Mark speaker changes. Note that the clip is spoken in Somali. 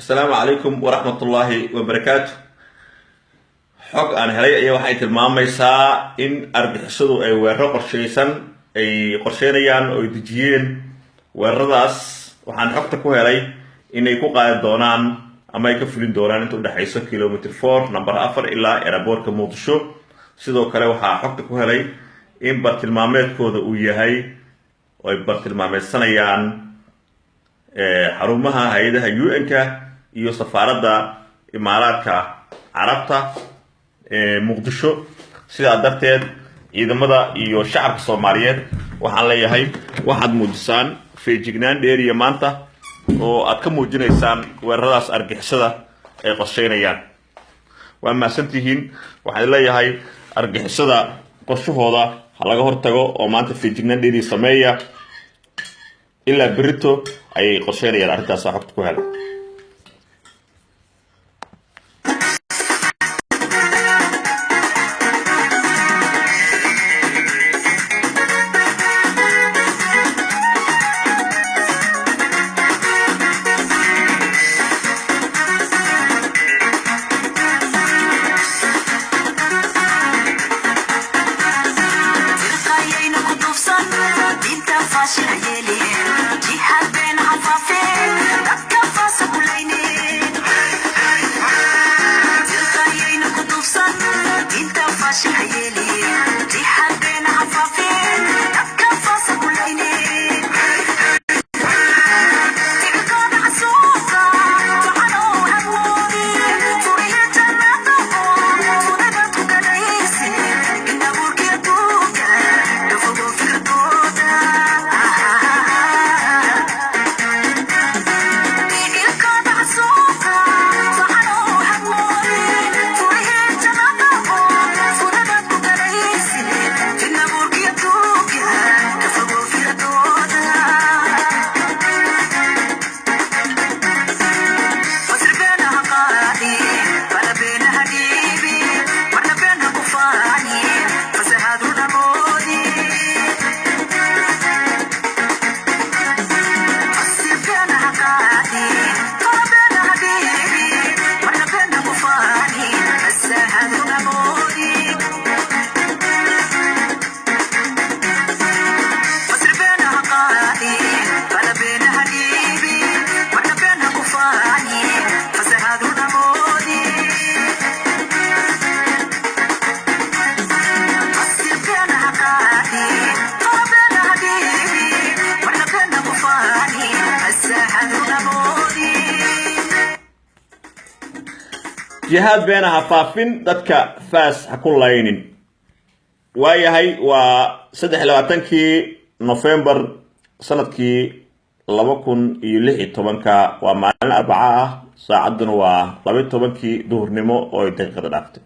Speaker 1: السلام عليكم ورحمة الله وبركاته. حق أنا هلاقي أي واحد tilmaamaysaa in argixisadu ay weeraro qorsheysan ay qorsheynayaan oo dejiyeen weeraradaas waxaan xogta ku helay inay ku qaadi doonaan ama ay ka fulin doonaan inta u dhaxayso kilometer 4 number 4 ilaa airportka Muqdisho. sidoo kale waxaa xogta ku helay in bartilmaameedkooda uu yahay oo ay bartilmaameedsanayaan xarumaha hay'adaha UN-ka iyo safaaradda Imaaraadka Carabta Muqdisho. sidaa darteed ciidamada iyo shacabka Soomaaliyeed waxaan leeyahay waxaad muujisaan feejignaan dheeriya maanta oo aad ka muujinaysaan weeraradaas argixisada ay qorsheynayaan. waa maasantihiin waxaan leeyahay argixisada qorshahooda ha laga hortago oo maanta feejignaan dheeriya sameeya ilaa berito ay qorsheynayaan arrintaas xogta ku helay. jihaad beenaha faafin dadka faas ha ku laynin. waayahay waa 23 November sanadkii 2016 waa maalin Arbaca ah saacaduna waa 12 duhurnimo oo ay daqiiqada dhaaftay.